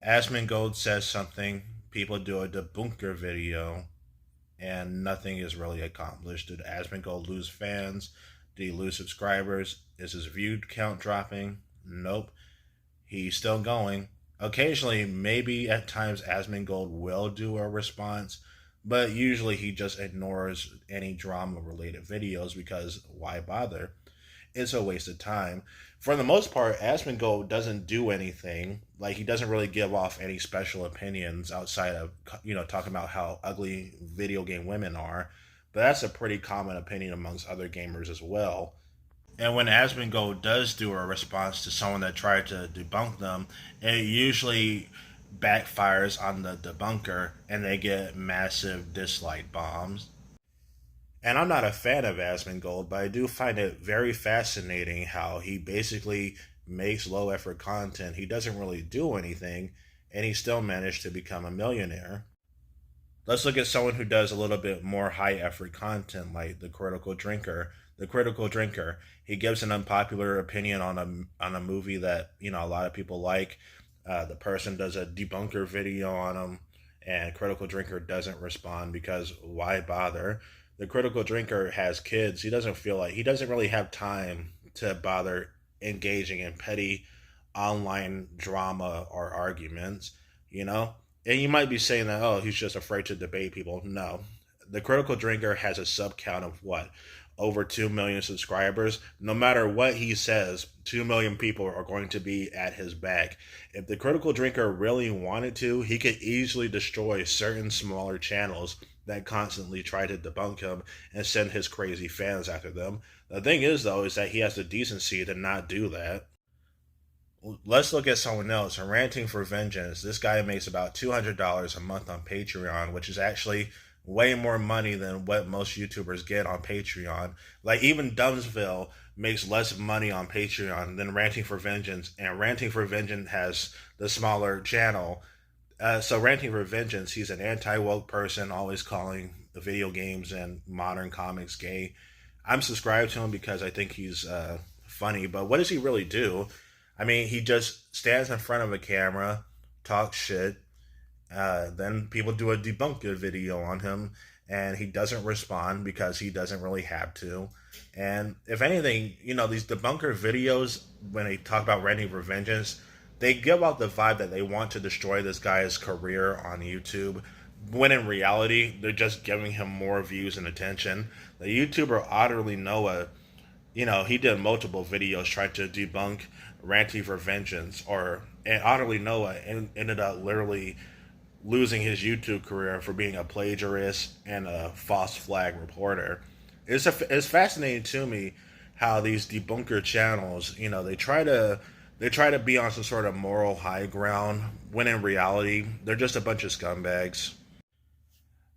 Asmongold says something, people do a debunker video, and nothing is really accomplished. Did Asmongold lose fans? Did he lose subscribers? Is his view count dropping? Nope. He's still going. Occasionally, maybe at times, Asmongold will do a response, but usually he just ignores any drama related videos because why bother? It's a waste of time. For the most part, Asmongold doesn't do anything. Like, he doesn't really give off any special opinions outside of, talking about how ugly video game women are. But that's a pretty common opinion amongst other gamers as well. And when Asmongold does do a response to someone that tried to debunk them, it usually backfires on the debunker and they get massive dislike bombs. And I'm not a fan of Asmongold, but I do find it very fascinating how he basically makes low effort content. He doesn't really do anything, and he still managed to become a millionaire. Let's look at someone who does a little bit more high effort content, like the Critical Drinker. The Critical Drinker, he gives an unpopular opinion on a movie that a lot of people like. The person does a debunker video on him, and Critical Drinker doesn't respond because why bother? The Critical Drinker has kids. He doesn't really have time to bother engaging in petty online drama or arguments, you know? And you might be saying that, oh, he's just afraid to debate people. No. The Critical Drinker has a sub count of what? Over 2 million subscribers. No matter what he says, 2 million people are going to be at his back. If the Critical Drinker really wanted to, he could easily destroy certain smaller channels that constantly try to debunk him and send his crazy fans after them. The thing is, though, is that he has the decency to not do that. Let's look at someone else. Ranting for Vengeance. This guy makes about $200 a month on Patreon, which is actually way more money than what most YouTubers get on Patreon. Like, even Dumbsville makes less money on Patreon than Ranting for Vengeance, and Ranting for Vengeance has the smaller channel. So Ranting for Vengeance, he's an anti-woke person, always calling the video games and modern comics gay. I'm subscribed to him because I think he's funny, but what does he really do? I mean, he just stands in front of a camera, talks shit, then people do a debunker video on him, and he doesn't respond because he doesn't really have to. And if anything, these debunker videos, when they talk about Ranting for Vengeance, they give out the vibe that they want to destroy this guy's career on YouTube, when in reality, they're just giving him more views and attention. The YouTuber Otterly Noah, he did multiple videos trying to debunk Ranting for Vengeance, and Otterly Noah ended up literally losing his YouTube career for being a plagiarist and a false flag reporter. It's fascinating to me how these debunker channels, they try to be on some sort of moral high ground when in reality they're just a bunch of scumbags.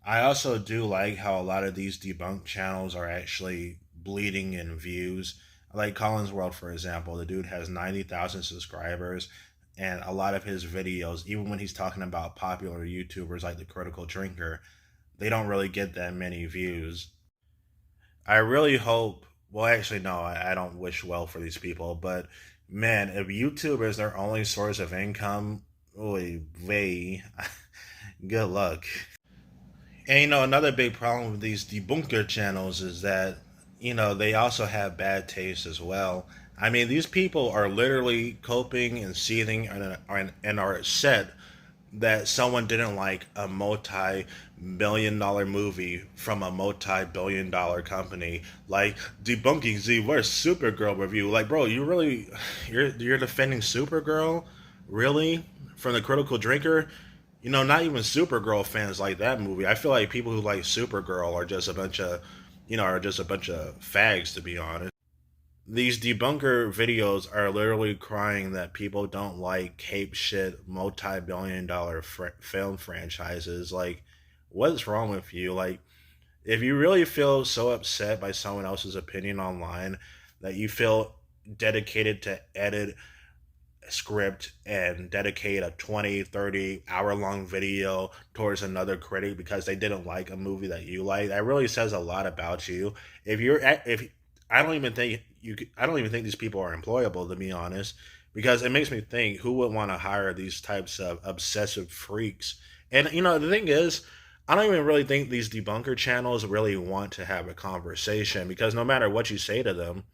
I also do like how a lot of these debunk channels are actually bleeding in views. Like Colin's World, for example, the dude has 90,000 subscribers, and a lot of his videos, even when he's talking about popular YouTubers like the Critical Drinker, they don't really get that many views. I really hope, well, actually, no, I don't wish well for these people, but man, if YouTube is their only source of income, oy vey, good luck. And another big problem with these debunker channels is that, they also have bad taste as well. I mean, these people are literally coping and seething and are upset that someone didn't like a multi-billion-dollar movie from a multi-billion-dollar company, like debunking Z versus Supergirl review. Like, bro, you're defending Supergirl, really, from the Critical Drinker? Not even Supergirl fans like that movie. I feel like people who like Supergirl are just a bunch of, fags, to be honest. These debunker videos are literally crying that people don't like cape shit multi-billion-dollar film franchises. Like, what's wrong with you? Like, if you really feel so upset by someone else's opinion online that you feel dedicated to edit script and dedicate a 20, 30 hour long video towards another critic because they didn't like a movie that you like, that really says a lot about you. If I don't even think these people are employable, to be honest, because it makes me think who would want to hire these types of obsessive freaks. And the thing is, I don't even really think these debunker channels really want to have a conversation, because no matter what you say to them,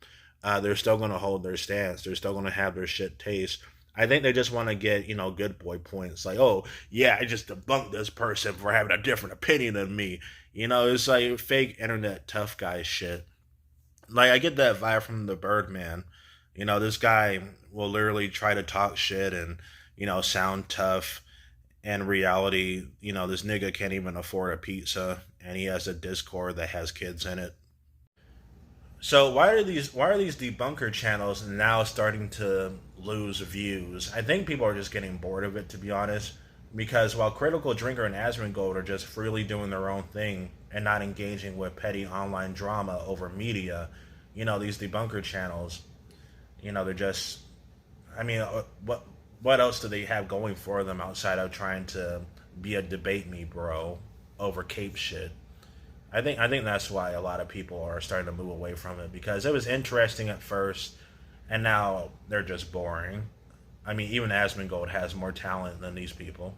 they're still going to hold their stance. They're still going to have their shit taste. I think they just want to get, good boy points. Like, oh, yeah, I just debunked this person for having a different opinion than me. It's like fake internet tough guy shit. Like, I get that vibe from the Birdman. This guy will literally try to talk shit and, sound tough. And reality, this nigga can't even afford a pizza, and he has a Discord that has kids in it. So why are these debunker channels now starting to lose views? I think people are just getting bored of it, to be honest. Because while Critical Drinker and Asmongold are just freely doing their own thing and not engaging with petty online drama over media, these debunker channels, they're just. I mean, what else do they have going for them outside of trying to be a debate me bro over Cape shit? I think that's why a lot of people are starting to move away from it, because it was interesting at first, and now they're just boring. I mean, even Asmongold has more talent than these people.